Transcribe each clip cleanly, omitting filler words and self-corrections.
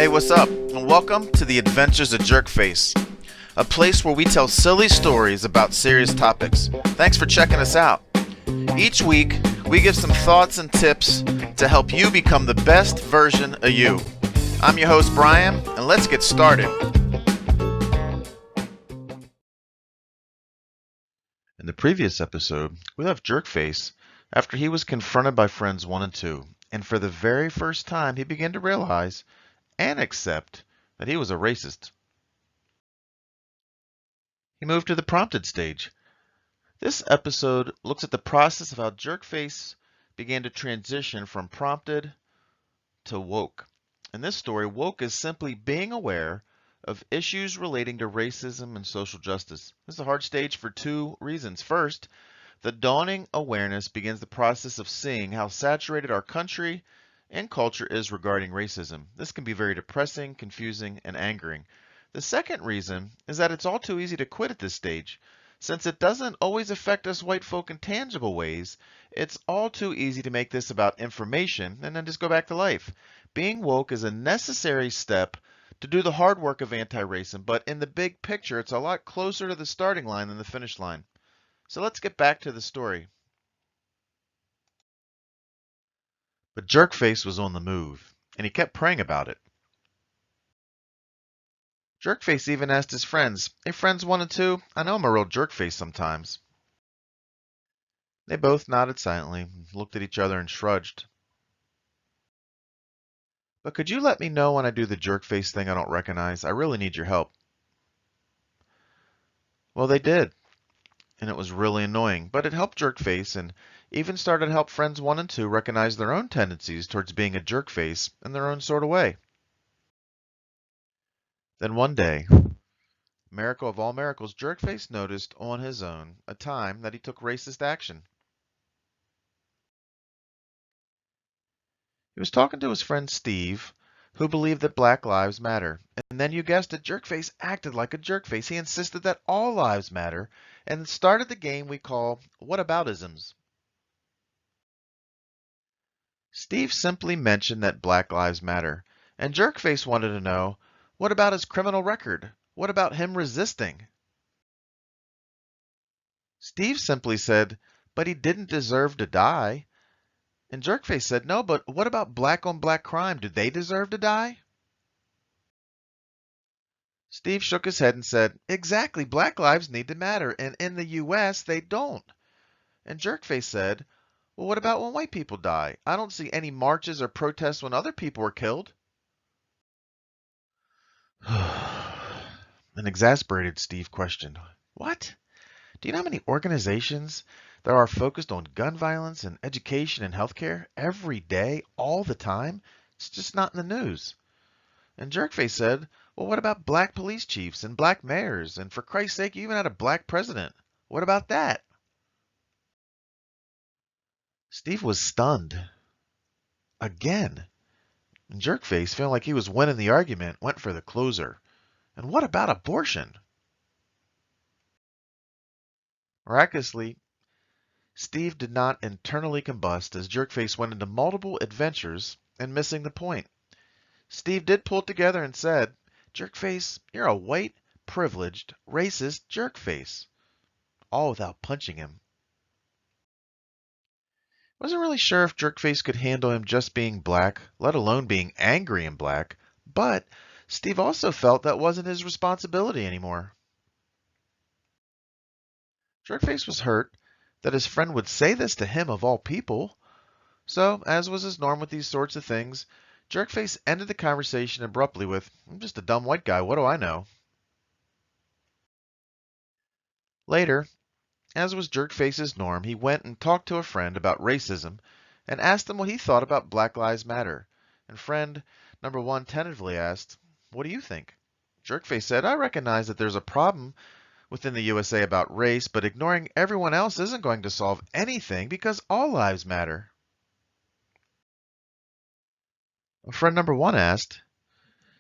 Hey, what's up? And welcome to the Adventures of Jerkface, a place where we tell silly stories about serious topics. Thanks for checking us out. Each week, we give some thoughts and tips to help you become the best version of you. I'm your host, Brian, and let's get started. In the previous episode, we left Jerkface after he was confronted by friends 1 and 2, and for the very first time, he began to realize and accept that he was a racist. He moved to the prompted stage. This episode looks at the process of how Jerkface began to transition from prompted to woke. In this story, woke is simply being aware of issues relating to racism and social justice. This is a hard stage for two reasons. First, the dawning awareness begins the process of seeing how saturated our country and culture is regarding racism. This can be very depressing, confusing, and angering. The second reason is that it's all too easy to quit at this stage. Since it doesn't always affect us white folk in tangible ways, it's all too easy to make this about information and then just go back to life. Being woke is a necessary step to do the hard work of anti-racism, but in the big picture, it's a lot closer to the starting line than the finish line. So let's get back to the story. But Jerkface was on the move, and he kept praying about it. Jerkface even asked his friends, "Hey, friends 1 and 2, I know I'm a real jerkface sometimes." They both nodded silently, looked at each other, and shrugged. "But could you let me know when I do the jerkface thing I don't recognize? I really need your help." Well, they did, and it was really annoying, but it helped Jerkface and even started to help friends 1 and 2 recognize their own tendencies towards being a jerkface in their own sort of way. Then one day, miracle of all miracles, Jerkface noticed on his own a time that he took racist action. He was talking to his friend Steve, who believed that Black Lives Matter. And then you guessed it, Jerkface acted like a jerkface. He insisted that all lives matter and started the game we call whataboutisms. Steve simply mentioned that Black Lives Matter, and Jerkface wanted to know, what about his criminal record? What about him resisting? Steve simply said, but he didn't deserve to die. And Jerkface said, no, but what about black on black crime? Do they deserve to die? Steve shook his head and said, exactly, black lives need to matter, and in the US they don't. And Jerkface said, well, what about when white people die? I don't see any marches or protests when other people are killed. An exasperated Steve questioned, what? Do you know how many organizations there are focused on gun violence and education and healthcare every day, all the time? It's just not in the news. And Jerkface said, well, what about black police chiefs and black mayors? And for Christ's sake, you even had a black president. What about that? Steve was stunned. Again. And Jerkface, feeling like he was winning the argument, went for the closer. And what about abortion? Miraculously, Steve did not internally combust as Jerkface went into multiple adventures and missing the point. Steve did pull it together and said, Jerkface, you're a white, privileged, racist jerkface. All without punching him. Wasn't really sure if Jerkface could handle him just being black, let alone being angry and black, but Steve also felt that wasn't his responsibility anymore. Jerkface was hurt that his friend would say this to him of all people. So, as was his norm with these sorts of things, Jerkface ended the conversation abruptly with, I'm just a dumb white guy, what do I know? Later, as was Jerkface's norm, he went and talked to a friend about racism and asked him what he thought about Black Lives Matter. And friend number 1 tentatively asked, what do you think? Jerkface said, I recognize that there's a problem within the USA about race, but ignoring everyone else isn't going to solve anything because all lives matter. Friend number 1 asked,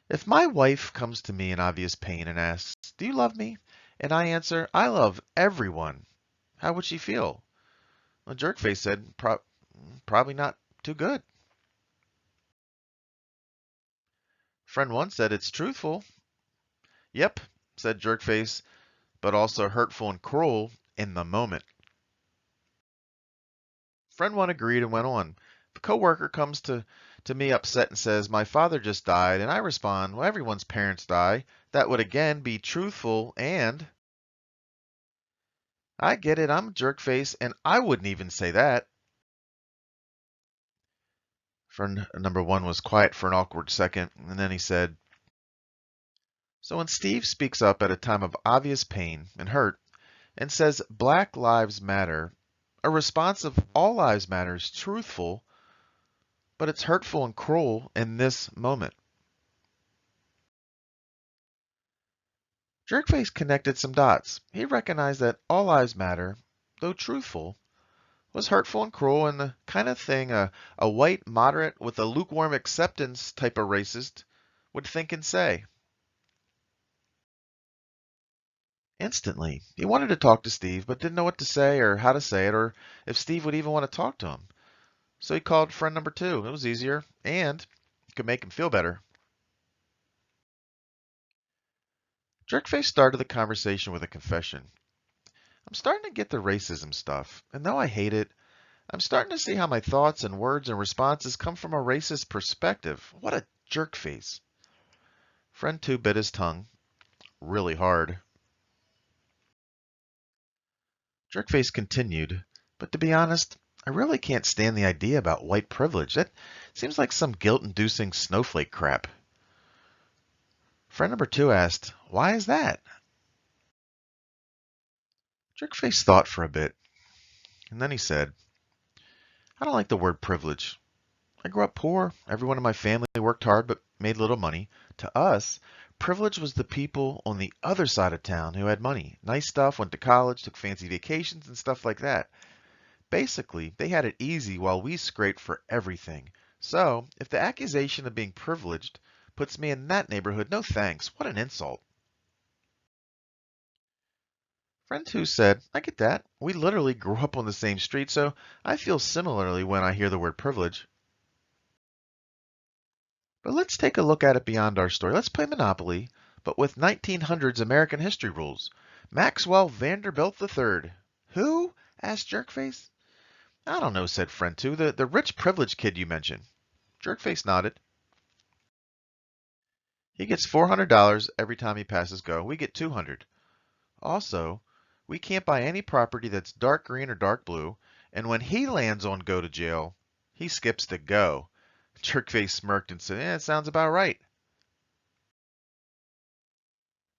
if my wife comes to me in obvious pain and asks, do you love me? And I answer, I love everyone. How would she feel? Well, Jerkface said, probably not too good. Friend 1 said, "It's truthful." "Yep," said Jerkface, "but also hurtful and cruel in the moment." Friend 1 agreed and went on. The coworker comes to me upset and says, "My father just died," and I respond, "Well, everyone's parents die. That would again be truthful and..." "I get it, I'm a jerkface, and I wouldn't even say that." Friend number 1 was quiet for an awkward second, and then he said, "So when Steve speaks up at a time of obvious pain and hurt and says Black Lives Matter, a response of all lives matter is truthful, but it's hurtful and cruel in this moment." Jerkface connected some dots. He recognized that all lives matter, though truthful, was hurtful and cruel and the kind of thing a white moderate with a lukewarm acceptance type of racist would think and say. Instantly, he wanted to talk to Steve, but didn't know what to say or how to say it, or if Steve would even want to talk to him. So he called friend number 2. It was easier and could make him feel better. Jerkface started the conversation with a confession. "I'm starting to get the racism stuff, and though I hate it, I'm starting to see how my thoughts and words and responses come from a racist perspective. What a jerkface." Friend 2 bit his tongue really hard. Jerkface continued, "But to be honest, I really can't stand the idea about white privilege. That seems like some guilt-inducing snowflake crap." Friend number 2 asked, "Why is that?" Jerkface thought for a bit, and then he said, "I don't like the word privilege. I grew up poor. Everyone in my family worked hard but made little money. To us, privilege was the people on the other side of town who had money, nice stuff, went to college, took fancy vacations and stuff like that. Basically, they had it easy while we scraped for everything. So, if the accusation of being privileged puts me in that neighborhood, no thanks. What an insult." Friend 2 said, "I get that. We literally grew up on the same street, so I feel similarly when I hear the word privilege. But let's take a look at it beyond our story. Let's play Monopoly, but with 1900s American history rules. Maxwell Vanderbilt III." "Who?" asked Jerkface. "I don't know," said friend 2. The rich privileged kid you mentioned." Jerkface nodded. "He gets $400 every time he passes go. We get 200. Also, we can't buy any property that's dark green or dark blue, and when he lands on go to jail, he skips to go." Jerkface smirked and said, "It sounds about right."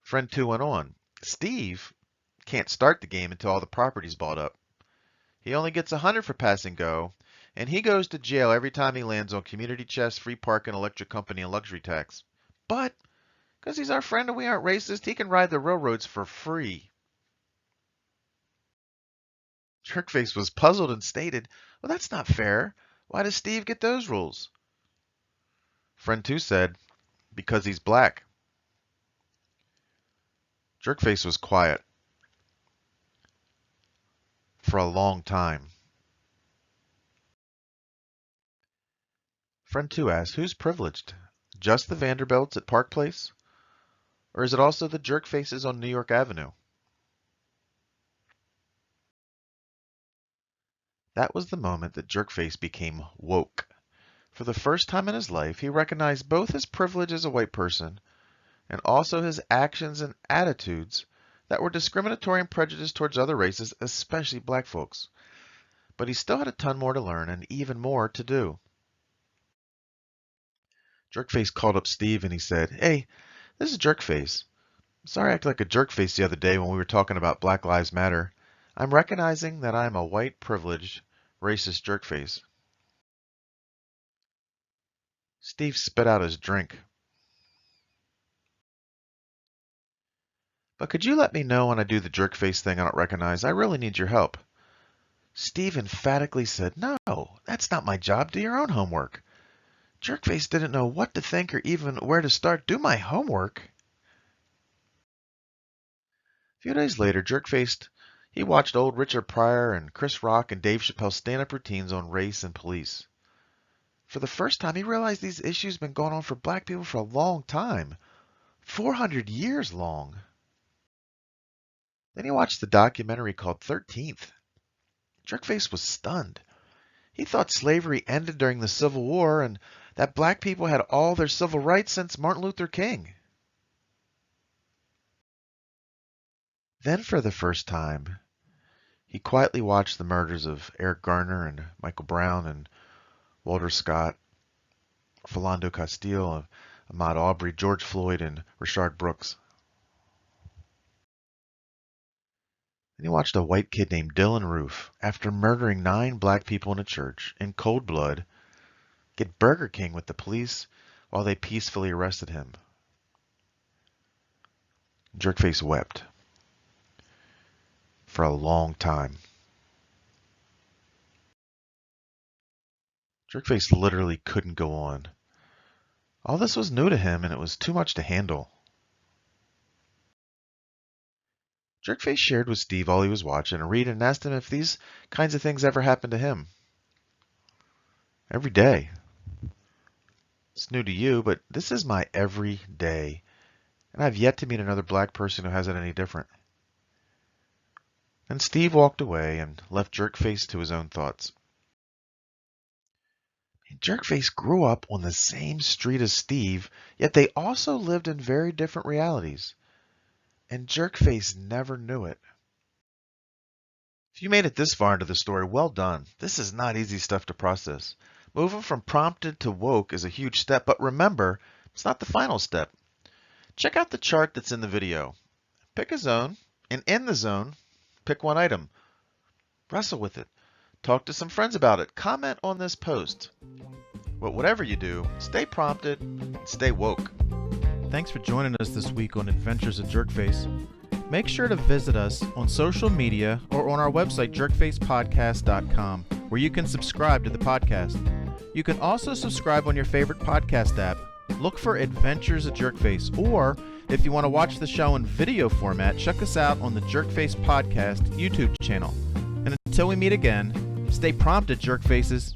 Friend 2 went on, "Steve can't start the game until all the property's bought up. He only gets 100 for passing go, and he goes to jail every time he lands on community chest, free parking, electric company, and luxury tax. But, because he's our friend and we aren't racist, he can ride the railroads for free." Jerkface was puzzled and stated, "Well, that's not fair. Why does Steve get those rules?" Friend 2 said, "Because he's black." Jerkface was quiet for a long time. Friend 2 asked, "Who's privileged? Just the Vanderbilts at Park Place? Or is it also the Jerkfaces on New York Avenue?" That was the moment that Jerkface became woke. For the first time in his life, he recognized both his privilege as a white person and also his actions and attitudes that were discriminatory and prejudiced towards other races, especially black folks. But he still had a ton more to learn and even more to do. Jerkface called up Steve and he said, "Hey, this is Jerkface. Sorry I acted like a jerkface the other day when we were talking about Black Lives Matter. I'm recognizing that I'm a white, privileged, racist jerkface." Steve spit out his drink. "But could you let me know when I do the jerkface thing I don't recognize? I really need your help." Steve emphatically said, "No, that's not my job. Do your own homework." Jerkface didn't know what to think or even where to start. Do my homework? A few days later, Jerkface, he watched old Richard Pryor and Chris Rock and Dave Chappelle stand-up routines on race and police. For the first time, he realized these issues have been going on for black people for a long time. 400 years long. Then he watched the documentary called 13th. Jerkface was stunned. He thought slavery ended during the Civil War and that black people had all their civil rights since Martin Luther King. Then for the first time, he quietly watched the murders of Eric Garner and Michael Brown and Walter Scott, Philando Castile, Ahmaud Arbery, George Floyd, and Rayshard Brooks. Then he watched a white kid named Dylan Roof, after murdering 9 black people in a church in cold blood, get Burger King with the police while they peacefully arrested him. Jerkface wept for a long time. Jerkface literally couldn't go on. All this was new to him and it was too much to handle. Jerkface shared with Steve all he was watching and read and asked him if these kinds of things ever happened to him. Every day. It's new to you, but this is my every day. And I've yet to meet another black person who has it any different. And Steve walked away and left Jerkface to his own thoughts. Jerkface grew up on the same street as Steve, yet they also lived in very different realities. And Jerkface never knew it. If you made it this far into the story, well done. This is not easy stuff to process. Moving from prompted to woke is a huge step, but remember, it's not the final step. Check out the chart that's in the video. Pick a zone, and in the zone, pick one item. Wrestle with it. Talk to some friends about it. Comment on this post. But whatever you do, stay prompted and stay woke. Thanks for joining us this week on Adventures of Jerkface. Make sure to visit us on social media or on our website, jerkfacepodcast.com, where you can subscribe to the podcast. You can also subscribe on your favorite podcast app. Look for Adventures of Jerkface, or if you want to watch the show in video format, check us out on the Jerkface Podcast YouTube channel. And until we meet again, stay prompted, Jerkfaces.